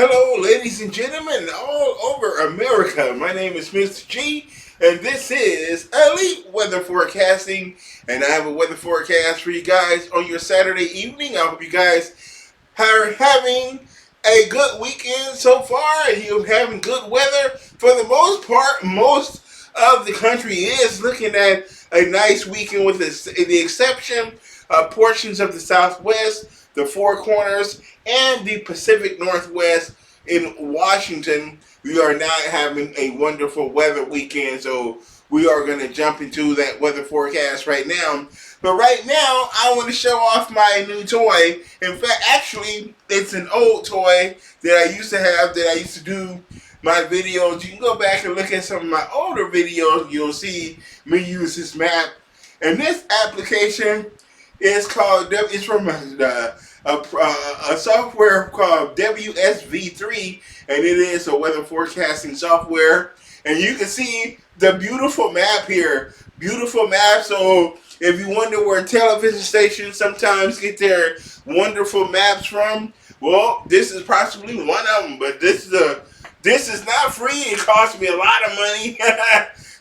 Hello, ladies and gentlemen, all over America. My name is Mr. G, and this is Elite Weather Forecasting. And I have a weather forecast for you guys on your Saturday evening. I hope you guys are having a good weekend so far, and you're having good weather. For the most part, most of the country is looking at a nice weekend, with the exception of portions of the Southwest, the Four Corners, and the Pacific Northwest. In Washington, we are not having a wonderful weather weekend, so we are going to jump into that weather forecast right now. But right now, I want to show off my new toy. In fact, actually, it's an old toy that I used to have, that I used to do my videos. You can go back and look at some of my older videos. You'll see me use this map. And this application is called, it's from a software called WSV3, and it is a weather forecasting software. And you can see the beautiful map here. Beautiful map. So if you wonder where television stations sometimes get their wonderful maps from, well, this is possibly one of them. But this is not free. It costs me a lot of money.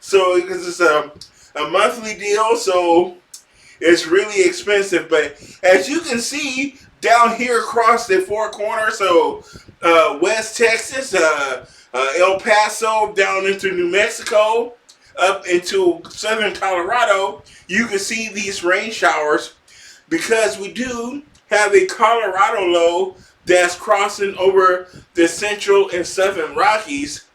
So because it's a monthly deal, so it's really expensive. But as you can see down here across the Four Corners, so West Texas, El Paso, down into New Mexico, up into southern Colorado, you can see these rain showers, because we do have a Colorado low that's crossing over the Central and Southern Rockies,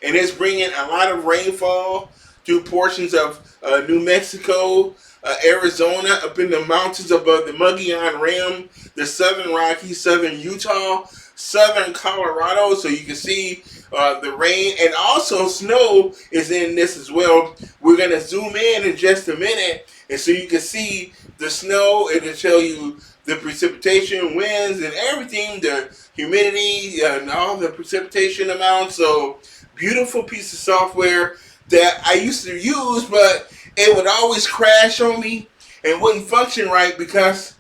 and it's bringing a lot of rainfall through portions of New Mexico, Arizona, up in the mountains above the Mogollon Rim, the Southern Rockies, southern Utah, southern Colorado. So you can see the rain, and also snow is in this as well. We're going to zoom in just a minute, and so you can see the snow. It'll show you the precipitation, winds, and everything, the humidity, and all the precipitation amounts. So beautiful piece of software that I used to use, but it would always crash on me and wouldn't function right, because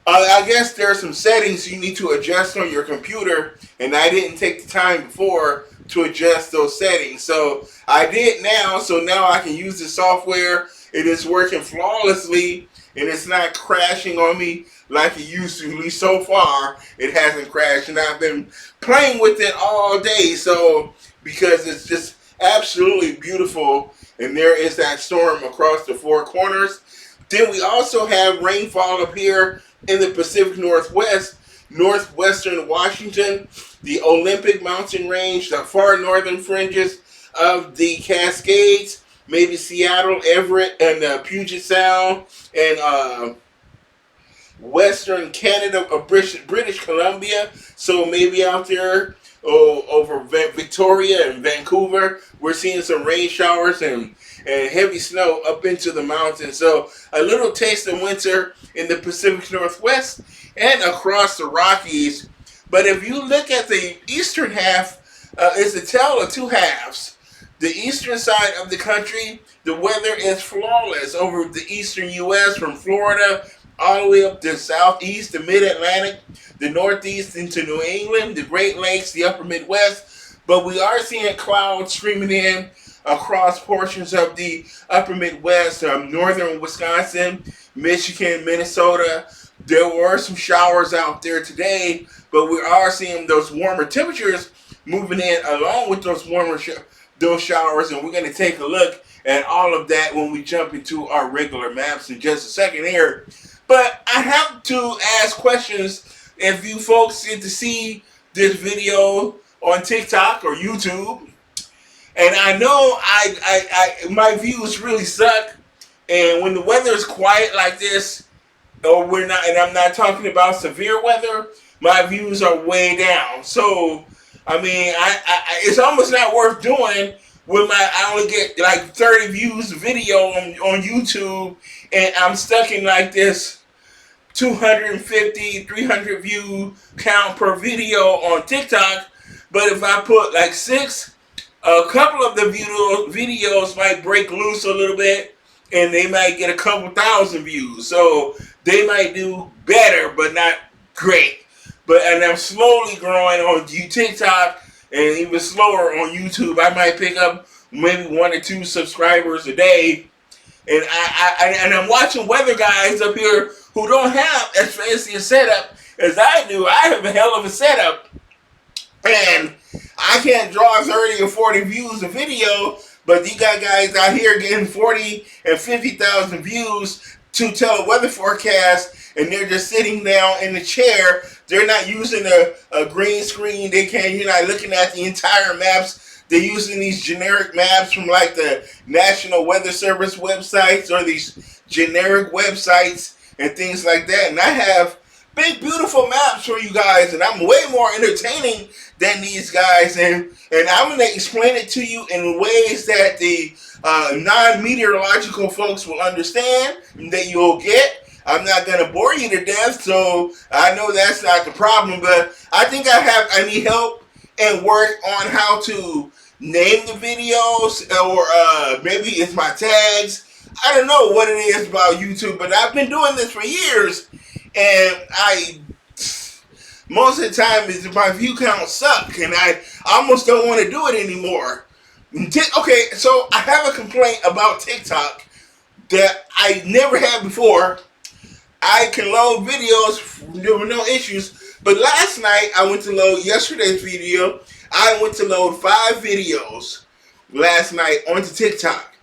I guess there are some settings you need to adjust on your computer, and I didn't take the time before to adjust those settings. So I did now, so now I can use the software. It is working flawlessly, and it's not crashing on me like it used to. At least so far, it hasn't crashed, and I've been playing with it all day, so because it's just absolutely beautiful. And there is that storm across the Four Corners. Then we also have rainfall up here in the Pacific Northwest, northwestern Washington, the Olympic mountain range, the far northern fringes of the Cascades, maybe Seattle, Everett, and Puget Sound, and western Canada, British Columbia. So maybe out there over Victoria and Vancouver, we're seeing some rain showers and heavy snow up into the mountains. So a little taste of winter in the Pacific Northwest and across the Rockies. But if you look at the eastern half, it's a tale of two halves. The eastern side of the country, the weather is flawless over the eastern U.S. from Florida all the way up to the southeast, the mid-Atlantic, the northeast into New England, the Great Lakes, the upper Midwest. But we are seeing clouds streaming in across portions of the upper Midwest, northern Wisconsin, Michigan, Minnesota. There were some showers out there today, but we are seeing those warmer temperatures moving in along with those those showers, and we're going to take a look at all of that when we jump into our regular maps in just a second here. But I have to ask questions. If you folks get to see this video on TikTok or YouTube, and I know my views really suck, and when the weather is quiet like this, or we're not, and I'm not talking about severe weather, my views are way down. So I mean, it's almost not worth doing when I only get like 30 views a video on YouTube, and I'm stuck in like this 250, 300 view count per video on TikTok. But if I put like 6, a couple of the videos might break loose a little bit, and they might get a couple thousand views. So they might do better, but not great. and I'm slowly growing on TikTok and even slower on YouTube. I might pick up maybe 1 or 2 subscribers a day, and I'm watching weather guys up here who don't have as fancy a setup as I do. I have a hell of a setup, and I can't draw 30 or 40 views a video, but you got guys out here getting 40 and 50,000 views to tell a weather forecast, and they're just sitting down in the chair. They're not using a green screen. You're not looking at the entire maps. They're using these generic maps from like the National Weather Service websites or these generic websites and things like that. And I have big, beautiful maps for you guys, and I'm way more entertaining than these guys. And I'm going to explain it to you in ways that the non-meteorological folks will understand, that you'll get. I'm not going to bore you to death, so I know that's not the problem, but I think I need help and work on how to name the videos, or maybe it's my tags. I don't know what it is about YouTube, but I've been doing this for years, and most of the time my view counts suck, and I almost don't want to do it anymore. Okay, so I have a complaint about TikTok that I never had before. I can load videos, there were no issues, but last night I went to load yesterday's video. I went to load 5 videos last night onto TikTok,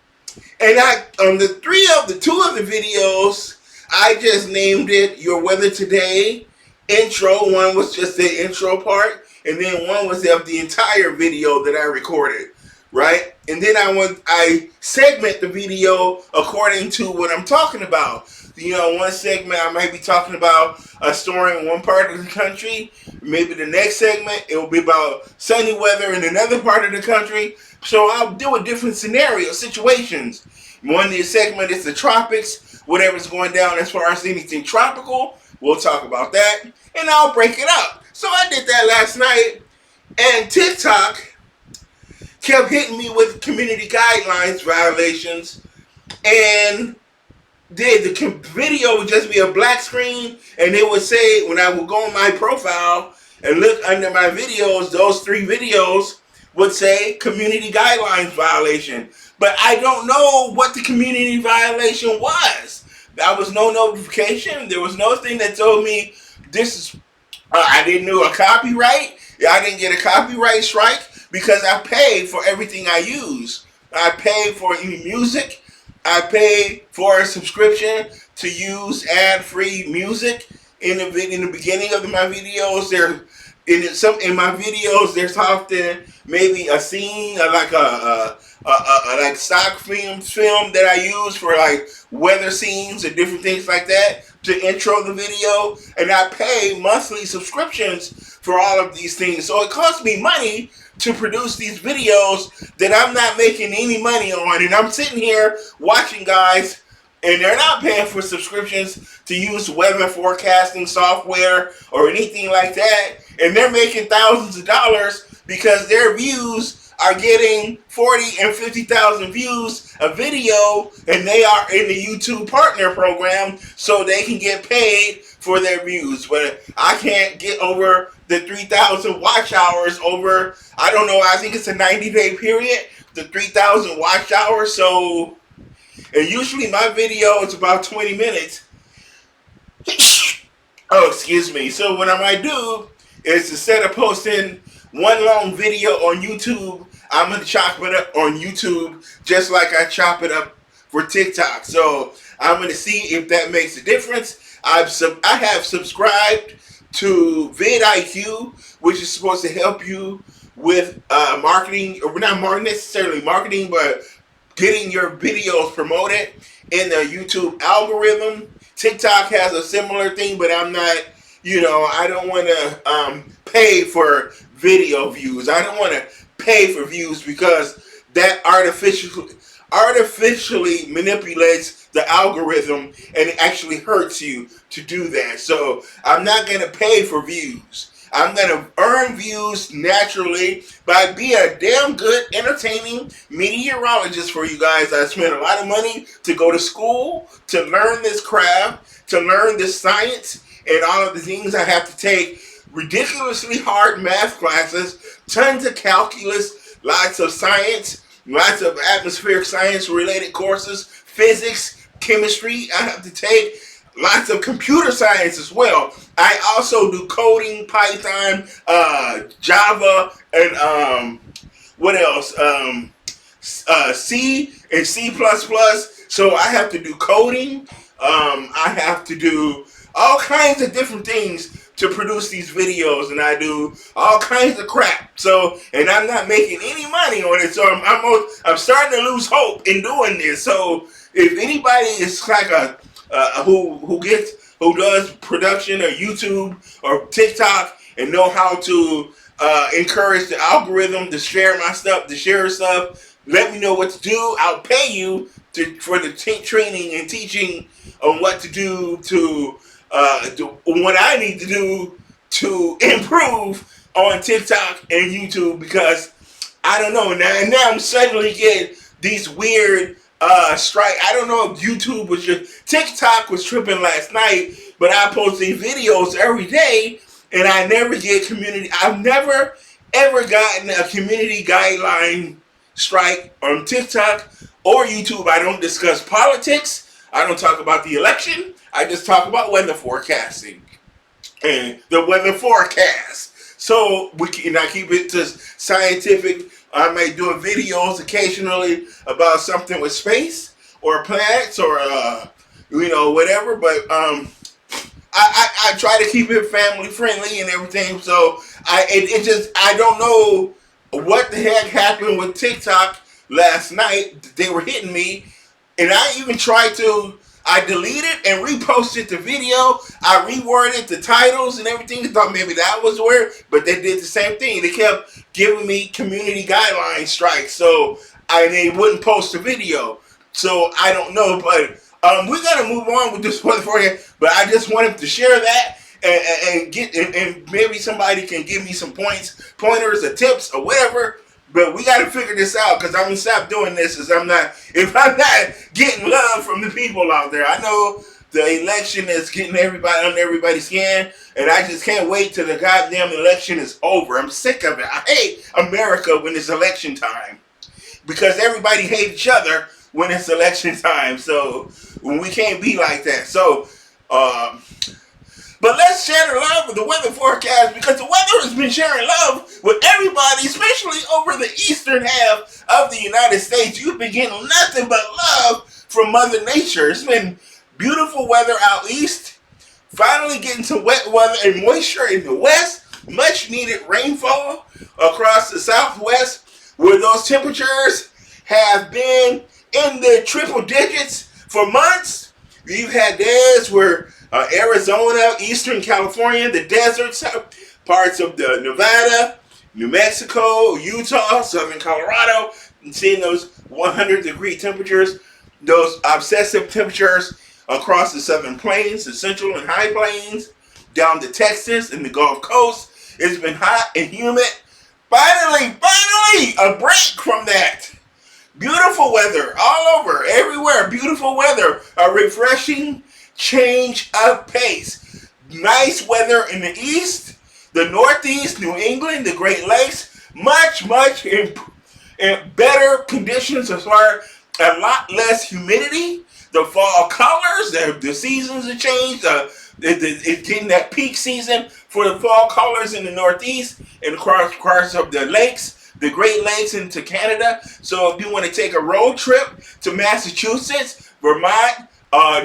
and on the 2 of the videos, I just named it "Your Weather Today" intro. One was just the intro part, and then one was of the entire video that I recorded, right? And then I segment the video according to what I'm talking about. One segment I might be talking about a story in one part of the country. Maybe the next segment it will be about sunny weather in another part of the country. So I'll do a different scenario, situations. One segment is the tropics, whatever's going down as far as anything tropical. We'll talk about that, and I'll break it up. So I did that last night, and TikTok kept hitting me with community guidelines violations, and the video would just be a black screen, and it would say, when I would go on my profile and look under my videos, those 3 videos would say community guidelines violation. But I don't know what the community violation was. There was no notification. There was no thing that told me this is, I didn't do a copyright. I didn't get a copyright strike because I paid for everything I use. I paid for music. I pay for a subscription to use ad-free music in the beginning of my videos. In my videos, there's often maybe a scene like like stock film that I use for like weather scenes and different things like that to intro the video, and I pay monthly subscriptions for all of these things. So it costs me money to produce these videos that I'm not making any money on, and I'm sitting here watching guys, and they're not paying for subscriptions to use weather forecasting software or anything like that, and they're making thousands of dollars because their views are getting 40 and 50,000 views a video, and they are in the YouTube partner program, so they can get paid for their views. But I can't get over the 3,000 watch hours over, I don't know, I think it's a 90-day period, the 3,000 watch hours. So, and usually my video is about 20 minutes. Oh, excuse me. So what I might do is, instead of posting one long video on YouTube, I'm going to chop it up on YouTube just like I chop it up for TikTok. So I'm going to see if that makes a difference. I have subscribed to vidIQ, which is supposed to help you with marketing, or not necessarily marketing, but getting your videos promoted in the YouTube algorithm. TikTok has a similar thing, but I'm not, I don't want to pay for video views. I don't want to pay for views because that artificially manipulates the algorithm, and it actually hurts you to do that. So I'm not going to pay for views. I'm going to earn views naturally by being a damn good, entertaining meteorologist for you guys. I spent a lot of money to go to school, to learn this craft, to learn this science, and all of the things I have to take ridiculously hard math classes, tons of calculus, lots of science, lots of atmospheric science related courses, physics, chemistry I have to take, lots of computer science as well. I also do coding, Python, Java, and what else? C and C++. So I have to do coding. I have to do all kinds of different things to produce these videos, and I do all kinds of crap. So, and I'm not making any money on it. So I'm starting to lose hope in doing this. So if anybody is like who does production or YouTube or TikTok and know how to encourage the algorithm to share my stuff, to share stuff, let me know what to do. I'll pay you for the training and teaching on what to do to what I need to do to improve on TikTok and YouTube, because I don't know, now I'm suddenly getting these weird strike. I don't know if YouTube was just, TikTok was tripping last night, but I post these videos every day and I never get I've never ever gotten a community guideline strike on TikTok or YouTube. I don't discuss politics. I don't talk about the election. I just talk about weather forecasting and the weather forecast. So I keep it to scientific. I may do videos occasionally about something with space or planets or whatever. But I try to keep it family friendly and everything. So I don't know what the heck happened with TikTok last night. They were hitting me, and I even tried to. I deleted and reposted the video. I reworded the titles and everything. I thought maybe that was weird, but they did the same thing. They kept giving me community guideline strikes, so they wouldn't post a video. So I don't know, but we gotta move on with this weather forecast. But I just wanted to share that and maybe somebody can give me some pointers or tips or whatever. But we got to figure this out, because I'm going to stop doing this if I'm not getting love from the people out there. I know the election is getting everybody on everybody's skin, and I just can't wait till the goddamn election is over. I'm sick of it. I hate America when it's election time, because everybody hates each other when it's election time. So when we can't be like that. So, but let's share the love with the weather forecast, because the weather has been sharing love with everybody, especially over the eastern half of the United States. You've been getting nothing but love from Mother Nature. It's been beautiful weather out east, finally getting some wet weather and moisture in the west, much needed rainfall across the southwest, where those temperatures have been in the triple digits for months. You've had days where Arizona, Eastern California, the deserts, parts of the Nevada, New Mexico, Utah, Southern Colorado, and seeing those 100-degree temperatures, those obsessive temperatures across the southern plains, the central and high plains, down to Texas and the Gulf Coast. It's been hot and humid. Finally, a break from that. Beautiful weather all over, everywhere. Beautiful weather, a refreshing change of pace. Nice weather in the east, the northeast, New England, the Great Lakes. Much in better conditions as far as a lot less humidity. The fall colors, the seasons have changed. It's getting that peak season for the fall colors in the northeast and across of the lakes, the Great Lakes into Canada. So if you want to take a road trip to Massachusetts, Vermont,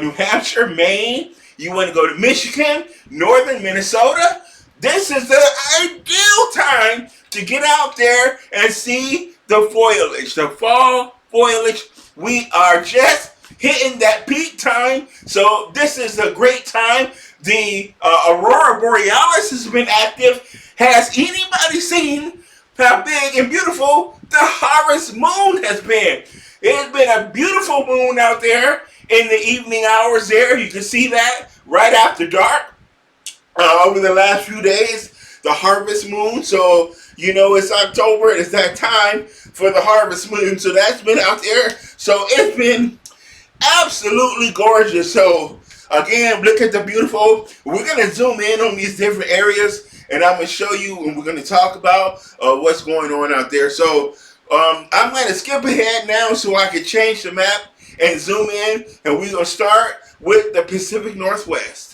New Hampshire, Maine, you want to go to Michigan, northern Minnesota, this is the ideal time to get out there and see the foliage, the fall foliage. We are just hitting that peak time, so this is a great time. The Aurora Borealis has been active. Has anybody seen how big and beautiful the harvest moon has been? It has been a beautiful moon out there in the evening hours there. You can see that right after dark over the last few days, the harvest moon. So, it's October. It's that time for the harvest moon. So that's been out there. So it's been absolutely gorgeous. So Again, look at the beautiful. We're gonna zoom in on these different areas, and I'm gonna show you, and we're gonna talk about what's going on out there. So I'm gonna skip ahead now so I can change the map and zoom in, and we're gonna start with the Pacific Northwest.